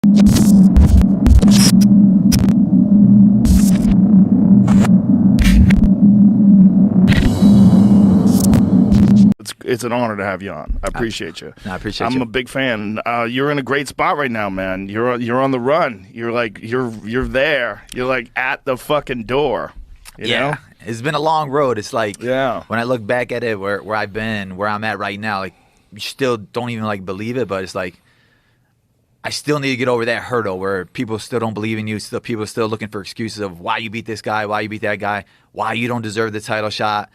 It's an honor to have you on. I appreciate you. I appreciate you. I'm a big fan. You're in a great spot right now, man. You're on the run. You're like you're there. You're like at the fucking door. You know? It's been a long road. It's like when I look back at it, where I've been, where I'm at right now, like you still don't even like believe it, but it's like I still need to get over that hurdle where people still don't believe in you. Still, people are still looking for excuses of why you beat this guy, why you beat that guy, why you don't deserve the title shot.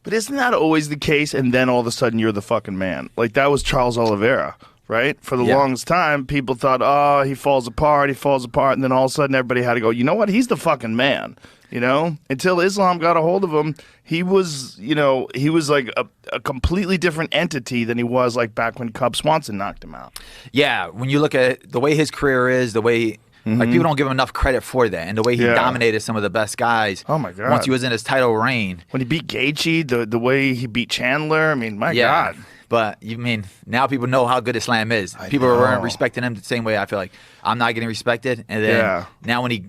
But isn't that always the case? And then all of a sudden you're the fucking man. Like that was Charles Oliveira, right? For the longest time, people thought, oh, he falls apart. And then all of a sudden everybody had to go, you know what? He's the fucking man. You know, until Islam got a hold of him, he was like a completely different entity than he was like back when Cub Swanson knocked him out. Yeah, when you look at the way his career is, the way like people don't give him enough credit for that, and the way he dominated some of the best guys. Oh my God! Once he was in his title reign, when he beat Gaethje, the way he beat Chandler, I mean, my God. But you mean now people know how good Islam is. People weren't respecting him the same way I feel like I'm not getting respected, and then now when he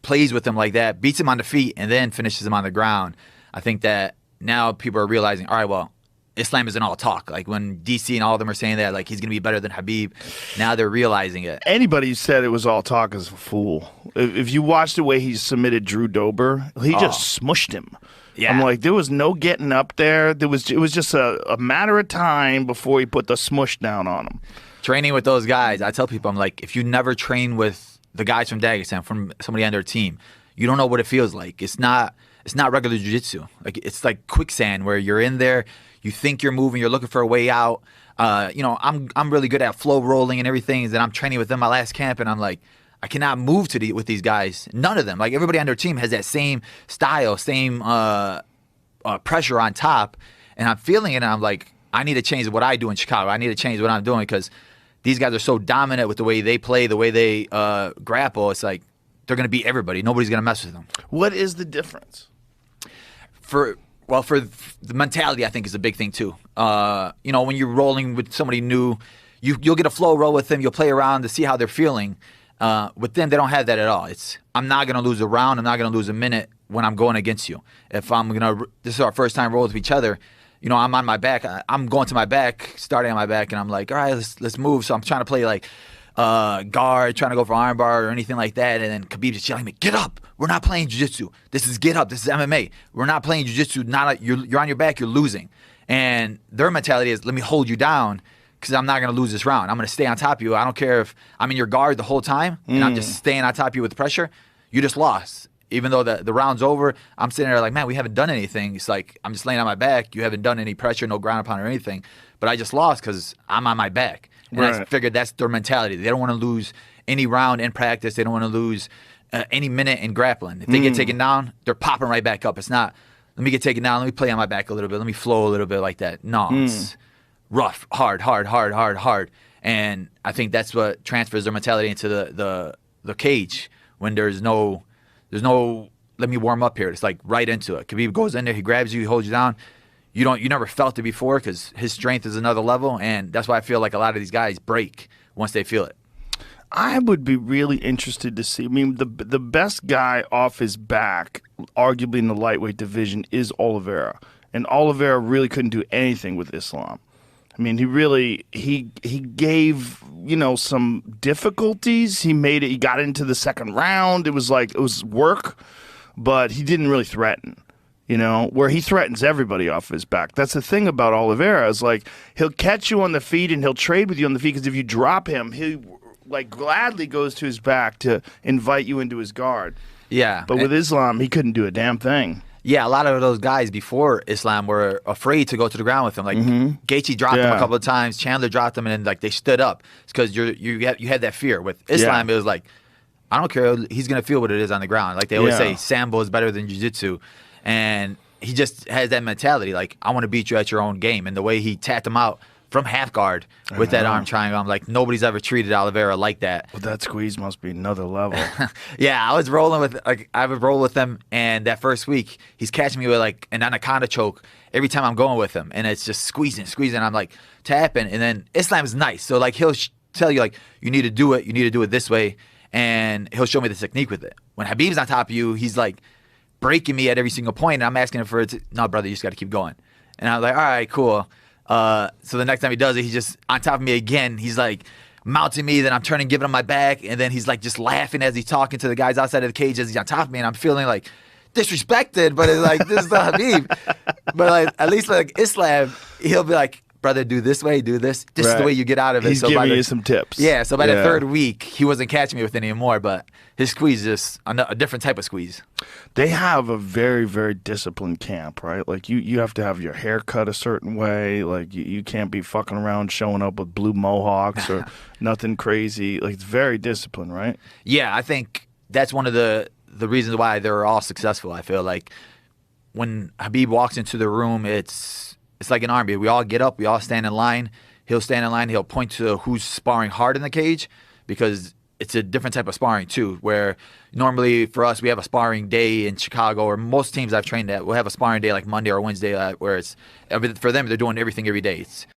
plays with him like that, beats him on the feet, and then finishes him on the ground, I think that now people are realizing, all right, well, Islam isn't all talk. Like when DC and all of them are saying that, like he's going to be better than Habib. Now they're realizing it. Anybody who said it was all talk is a fool. If you watch the way he submitted Drew Dober, he just smushed him. Yeah. I'm like, there was no getting up there. It was just a matter of time before he put the smush down on him. Training with those guys, I tell people, I'm like, if you never train with the guys from Dagestan, from somebody on their team, you don't know what it feels like. It's not regular jiu-jitsu. Like it's like quicksand where you're in there, you think you're moving, you're looking for a way out. I'm really good at flow rolling and everything. And then I'm training with them my last camp, and I'm like, I cannot move with these guys. None of them. Like everybody on their team has that same style, same pressure on top, and I'm feeling it. And I'm like, I need to change what I do in Chicago. I need to change what I'm doing because these guys are so dominant with the way they play, the way they grapple. It's like they're going to beat everybody. Nobody's going to mess with them. What is the difference? For the mentality, I think is a big thing too. When you're rolling with somebody new, you'll get a flow roll with them. You'll play around to see how they're feeling. With them, they don't have that at all. I'm not going to lose a round. I'm not going to lose a minute when I'm going against you. If this is our first time roll with each other. I'm on my back. I'm going to my back, starting on my back, and I'm like, all right, let's move. So I'm trying to play like guard, trying to go for armbar or anything like that. And then Khabib just yelling at me, get up. We're not playing jiu-jitsu. This is get up. This is MMA. We're not playing jiu-jitsu. You're on your back. You're losing. And their mentality is, let me hold you down because I'm not going to lose this round. I'm going to stay on top of you. I don't care if I'm in your guard the whole time and I'm just staying on top of you with pressure. You just lost. Even though the round's over, I'm sitting there like, man, we haven't done anything. It's like I'm just laying on my back. You haven't done any pressure, no ground upon or anything. But I just lost because I'm on my back. And I figured that's their mentality. They don't want to lose any round in practice. They don't want to lose any minute in grappling. If they get taken down, they're popping right back up. It's not, let me get taken down. Let me play on my back a little bit. Let me flow a little bit like that. No, it's rough, hard. And I think that's what transfers their mentality into the cage when there's no let me warm up here. It's like right into it. Khabib goes in there, he grabs you, he holds you down. You never felt it before because his strength is another level, and that's why I feel like a lot of these guys break once they feel it. I would be really interested to see. I mean, the best guy off his back, arguably in the lightweight division, is Oliveira, and Oliveira really couldn't do anything with Islam. I mean, he gave some difficulties. He made it. He got into the second round. It was work, but he didn't really threaten. Where he threatens everybody off his back. That's the thing about Oliveira is like he'll catch you on the feet and he'll trade with you on the feet because if you drop him, he like gladly goes to his back to invite you into his guard. Yeah, but with Islam, he couldn't do a damn thing. Yeah, a lot of those guys before Islam were afraid to go to the ground with him. Like Gaethje dropped him a couple of times, Chandler dropped him, and then like they stood up. It's because you had that fear. With Islam, it was like, I don't care. He's gonna feel what it is on the ground. Like they always say, Sambo is better than jiu-jitsu, and he just has that mentality. Like I want to beat you at your own game. And the way he tapped him out from half guard with that arm triangle, I'm like, nobody's ever treated Oliveira like that. Well, that squeeze must be another level. Yeah, I would roll with him, and that first week, he's catching me with like an anaconda choke every time I'm going with him, and it's just squeezing. I'm like tapping, and then Islam's nice, so like he'll tell you like you need to do it this way, and he'll show me the technique with it. When Habib's on top of you, he's like breaking me at every single point, and I'm asking him for it. No, brother, you just got to keep going. And I was like, all right, cool. So the next time he does it, he's just on top of me again. He's like mounting me, then I'm turning, giving him my back, and then he's like just laughing as he's talking to the guys outside of the cage as he's on top of me, and I'm feeling like disrespected, but it's like, this is the Habib. But like, at least like Islam, he'll be like, brother, do this way, do this. This is the way you get out of it. He's giving you some tips. Yeah, so by the third week, he wasn't catching me with any more, but his squeeze is just a different type of squeeze. They have a very, very disciplined camp, right? Like, you have to have your hair cut a certain way. Like, you can't be fucking around showing up with blue mohawks or nothing crazy. Like, it's very disciplined, right? Yeah, I think that's one of the reasons why they're all successful. I feel like when Habib walks into the room, it's like an army. We all get up, we all stand in line. He'll stand in line, he'll point to who's sparring hard in the cage, because it's a different type of sparring too, where normally for us, we have a sparring day in Chicago, or most teams I've trained at will have a sparring day like Monday or Wednesday, where it's, for them, they're doing everything every day. It's